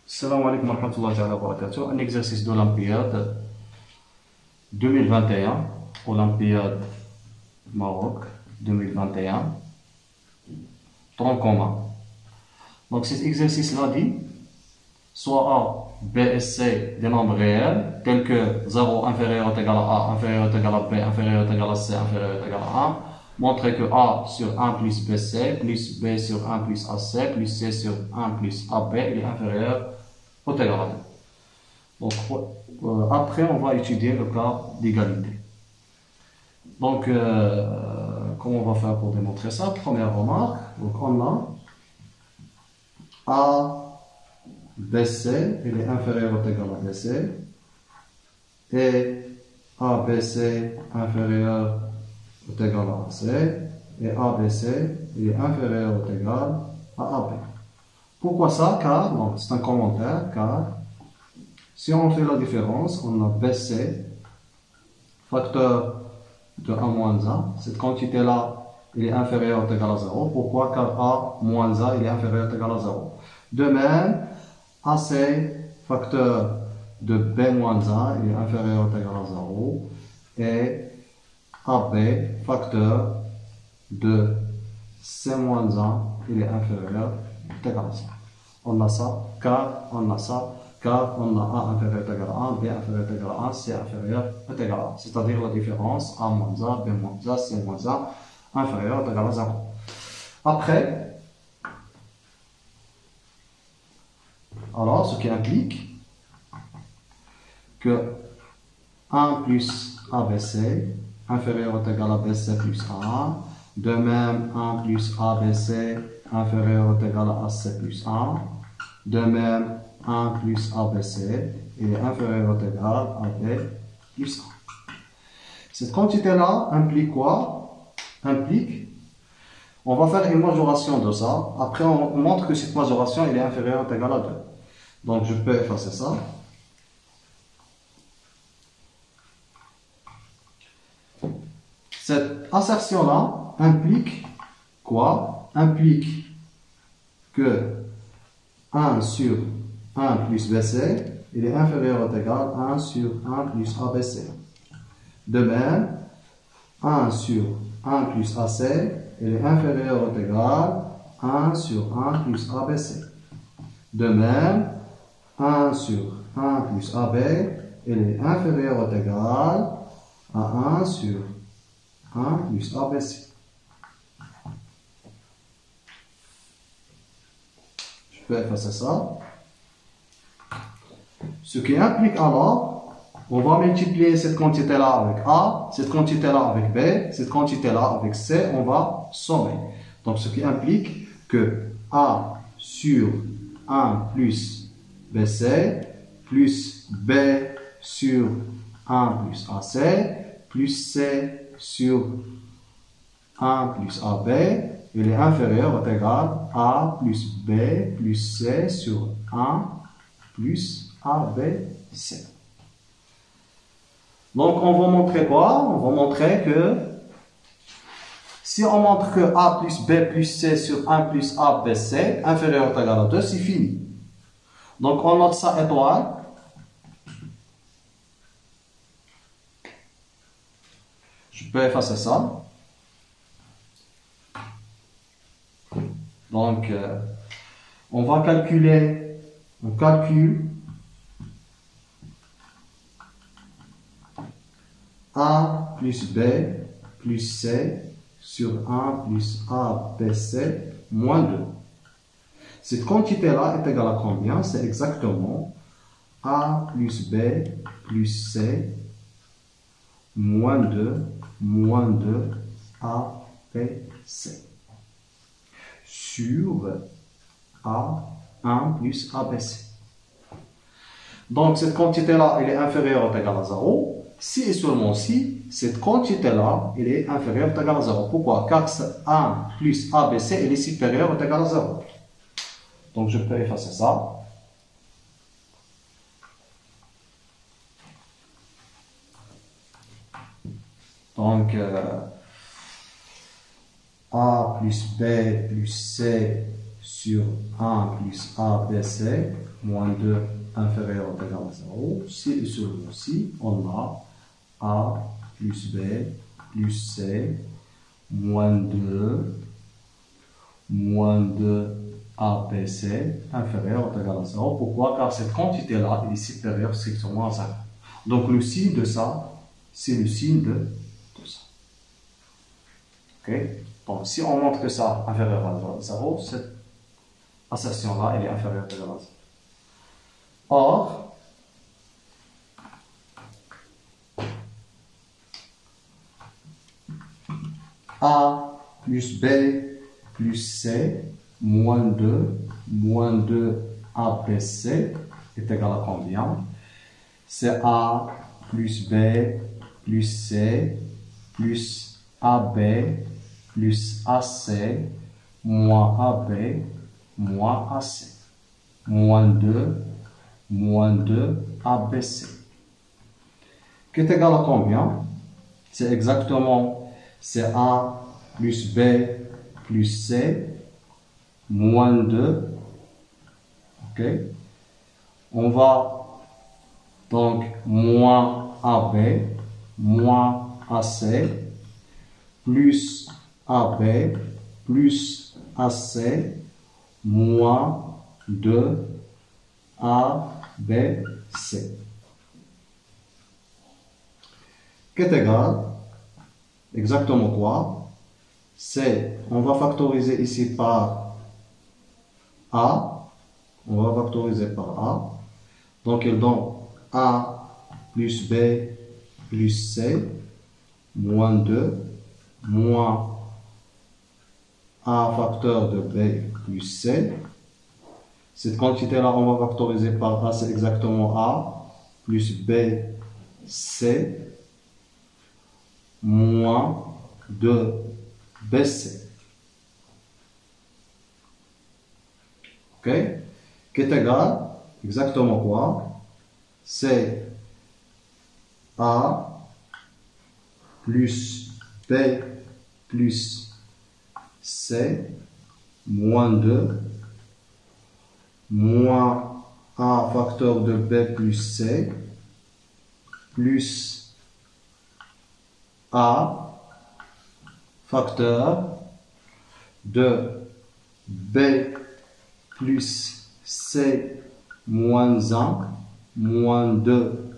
Salam alaikum wa rahmatullahi wa barakatuh. Un exercice d'Olympiade 2021, Olympiade Maroc 2021, tronc commun. Donc cet exercice-là dit soit A, B et C des nombres réels, tels que 0 inférieur ou égal à A, inférieur ou égal à B, inférieur ou égal à C, inférieur ou égal à 1. Montrer que A sur 1 plus BC, plus B sur 1 plus AC, plus C sur 1 plus AB, il est inférieur ou égal à 2. Donc, après, on va étudier le cas d'égalité. Donc, comment on va faire pour démontrer ça? Première remarque, donc on a ABC, il est inférieur ou égal à BC, et ABC inférieur ou égal à AC, et ABC il est inférieur ou égal à AB. Pourquoi ça? Car, donc c'est un commentaire, car si on fait la différence, on a BC, facteur de 1 moins 1, cette quantité-là, il est inférieur ou égal à 0. Pourquoi? Car A moins A, il est inférieur ou égal à 0. De même, AC, facteur de B moins A, il est inférieur ou égal à 0. Et AB, facteur de C moins 1, il est inférieur ou égal à 0. On a ça, car on a ça, car on a A inférieur ou égal à 1, B inférieur ou égal à 1, C inférieur ou égal à 1. C'est-à-dire la différence A moins A, B moins A, C moins A, inférieur ou égal à 0. Après, alors ce qui implique que 1 plus ABC inférieur ou égal à BC plus 1, de même 1 plus ABC inférieur ou égal à AC plus 1, de même 1 plus ABC est inférieur ou égal à B plus 1. Cette quantité-là implique quoi? Implique, on va faire une majoration de ça. Après, on montre que cette majoration est inférieure ou égale à 2. Donc, je peux effacer ça. Cette assertion-là implique quoi? Implique que 1 sur 1 plus BC, il est inférieur ou égal à 1 sur 1 plus ABC. De même, 1 sur 1 plus AC, il est inférieur ou égal à 1 sur 1 plus ABC. De même, 1 sur 1 plus AB, il est inférieur ou égal à 1 sur 1 plus ABC. Je peux effacer ça. Ce qui implique alors, on va multiplier cette quantité-là avec A, cette quantité-là avec B, cette quantité-là avec C, on va sommer. Donc ce qui implique que A sur 1 plus BC plus B sur 1 plus AC plus C sur 1 plus AB, il est inférieur ou égal à A plus B plus C sur 1 plus ABC. Donc on va montrer quoi? On va montrer que si on montre que A plus B plus C sur 1 plus ABC inférieur ou égal à 2, c'est fini. Donc on note ça étoile. Je peux effacer ça. Donc, on va calculer, on calcule A plus B plus C sur 1 plus ABC moins 2. Cette quantité-là est égale à combien? C'est exactement A plus B plus C moins 2 ABC sur A1 plus ABC. Donc cette quantité-là, elle est inférieure ou égale à 0. Si et seulement si, cette quantité-là, elle est inférieure ou égale à 0. Pourquoi? Car 1 plus ABC, elle est supérieure ou égale à 0. Donc je peux effacer ça. Donc A plus B plus C sur 1 plus A, B, C, moins 2 inférieur ou égal à 0. Si sur aussi, on a A plus B plus C, moins 2 ABC inférieur ou égal à 0. Pourquoi? Car cette quantité-là est supérieure strictement à 0. Donc le signe de ça, c'est le signe de ça. Ok? Donc si on montre que ça est inférieur à 0, cette assertion-là, elle est inférieure ou égal à 0. Or, A plus B plus C moins 2 ABC est égal à combien? C'est A plus B plus C plus AB plus AC moins AB moins AC moins 2 ABC qui est égal à combien? C'est exactement c'est A plus B plus C moins 2. Ok? On va donc moins AB moins AC plus AB plus AC moins 2 ABC qui est égal exactement quoi? C'est, on va factoriser ici par A, on va factoriser par A, donc il donne A plus B plus C moins 2 moins A facteur de B plus C. Cette quantité-là, on va factoriser par A, c'est exactement A plus B, C moins 2 BC. Ok? Qui est égal exactement quoi? C'est A plus B plus C moins 2 moins A facteur de B plus C plus A facteur de B plus C moins 1 moins 2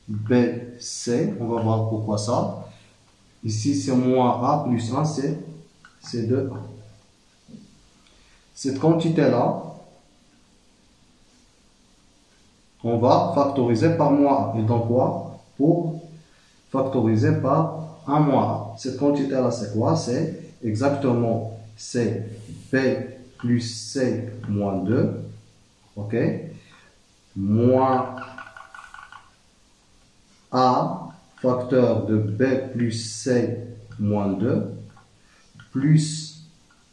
BC. On va voir pourquoi ça. Ici c'est moins A plus 1, c'est 2A. Cette quantité-là, on va factoriser par moins A. Et donc quoi? Pour factoriser par 1 moins A. Cette quantité-là, c'est quoi? C'est exactement c'est B plus C moins 2. Ok? Moins A facteur de B plus C moins 2 plus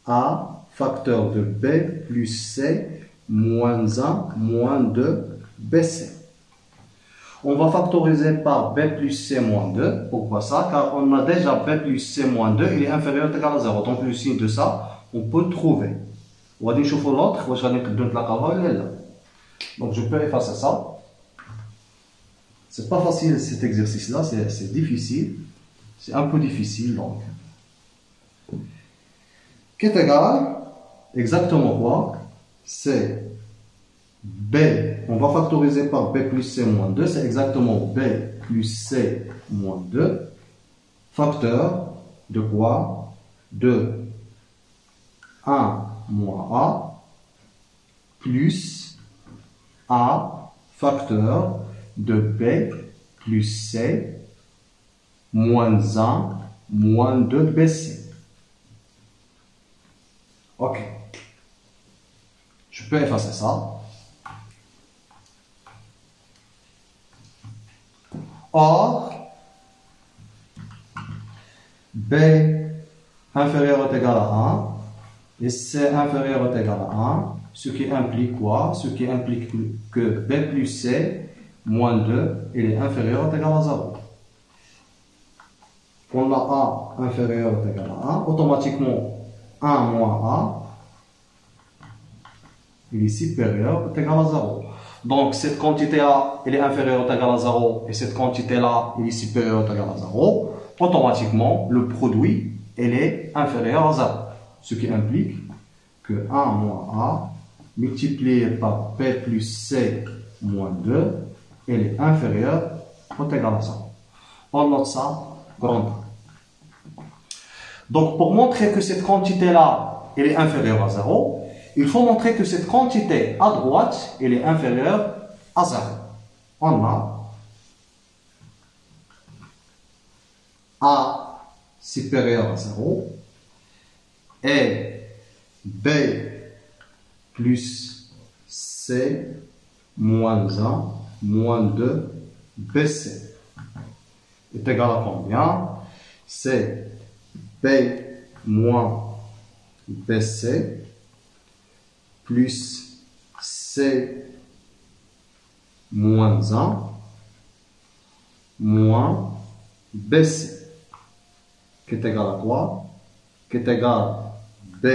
A facteur de B plus C moins 1 moins 2 BC. On va factoriser par B plus C moins 2. Pourquoi ça? Car on a déjà B plus C moins 2, il est inférieur ou égal à 0. Donc le signe de ça, on peut trouver. On va aller chauffer l'autre, donc je peux effacer ça. C'est pas facile cet exercice-là, c'est difficile. C'est un peu difficile donc. Qui est égal exactement quoi? C'est B, on va factoriser par B plus C moins 2, c'est exactement B plus C moins 2, facteur de quoi? De 1 moins A, plus A, facteur de B plus C, moins 1, moins 2 BC. Ok. Je peux effacer ça. Or, B inférieur ou égal à 1 et C inférieur ou égal à 1, ce qui implique quoi? Ce qui implique que B plus C moins 2, il est inférieur ou égal à 0. On a A inférieur ou égal à 1, automatiquement 1 moins A, il est supérieur ou égal à 0. Donc, cette quantité-là, elle est inférieure ou égale à 0, et cette quantité-là, elle est supérieure ou égale à 0. Automatiquement, le produit, elle est inférieur à 0. Ce qui implique que 1 moins A multiplié par B plus C moins 2, elle est inférieure ou égale à 0. On note ça grand A. Donc, pour montrer que cette quantité-là, elle est inférieure à 0, il faut montrer que cette quantité à droite, elle est inférieure à 0. On a A supérieur à 0 et B plus C moins 1 moins 2 BC est égal à combien? C'est B moins BC plus C moins 1 moins BC qui est égal à quoi? Qui est égal à B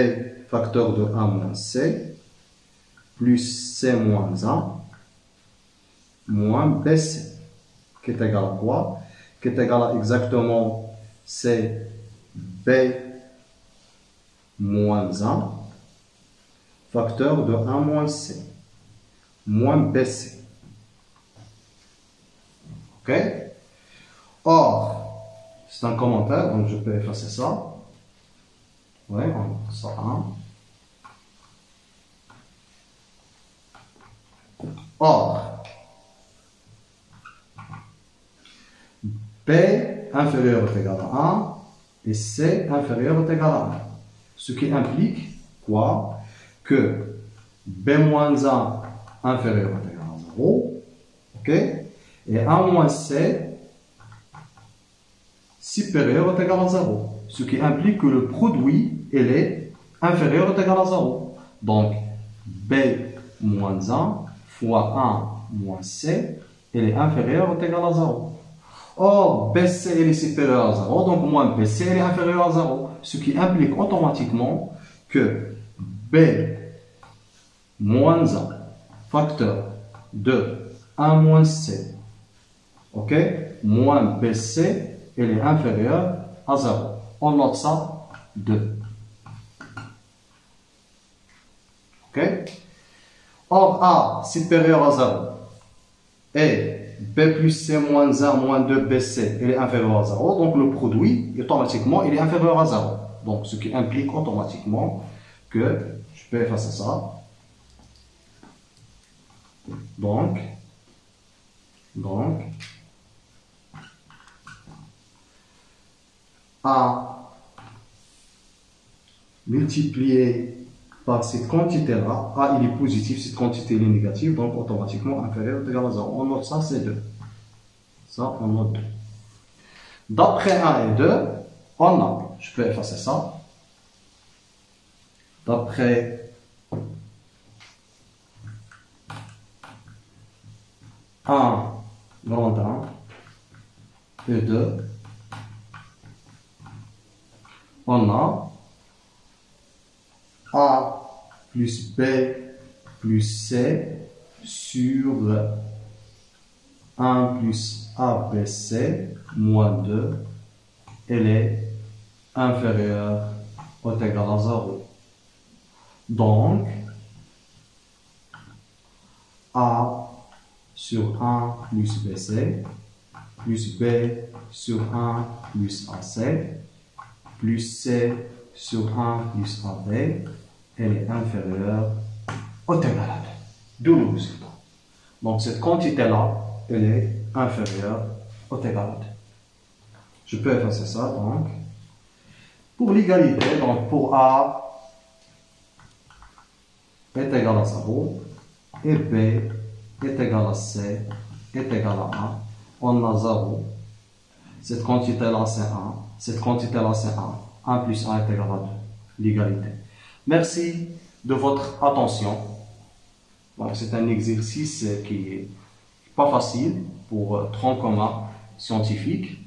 facteur de 1 moins C plus C moins 1 moins BC qui est égal à quoi? Qui est égal à exactement C B moins 1 facteur de 1 moins C moins BC. Ok? Or, c'est un commentaire, donc je peux effacer ça. Ouais, on met ça 1. Or, B inférieur ou égal à 1 et C inférieur ou égal à 1. Ce qui implique quoi? Que B moins 1 inférieur ou égal à 0, ok? Et 1 moins C supérieur ou égal à 0. Ce qui implique que le produit, il est inférieur ou égal à 0. Donc, B moins 1 fois 1 moins C, il est inférieur ou égal à 0. Or, BC il est supérieur à 0, donc moins BC il est inférieur à 0. Ce qui implique automatiquement que B moins 1 facteur de 1 moins C, ok, moins BC, il est inférieur à 0. On note ça 2. Ok. Or, A supérieur à 0 et B plus C moins 1 moins 2 BC, il est inférieur à 0. Donc, le produit, automatiquement, il est inférieur à 0. Donc, ce qui implique automatiquement que, je peux effacer ça. Donc, A multiplié par cette quantité-là, A il est positif, cette quantité il est négative, donc automatiquement inférieur ou égal à 0. On note ça, c'est 2. Ça, on note 2. D'après 1 et 2, on a, je peux effacer ça. D'après 1, grand 1, et 2, on a A plus B plus C sur 1 plus ABC moins 2, elle est inférieure ou égale à 0. Donc, A sur 1 plus BC plus B sur 1 plus AC plus C sur 1 plus AB, elle est inférieure ou égale à 2. D'où le résultat. Donc cette quantité-là, elle est inférieure ou égale à 2. Je peux effacer ça donc. Pour l'égalité, donc pour A est égal à 0 et B est égal à C est égal à 1, on a 0. Cette quantité-là, c'est 1. Cette quantité-là, c'est 1. 1 plus 1 est égal à 2. L'égalité. Merci de votre attention. C'est un exercice qui n'est pas facile pour tronc commun scientifique.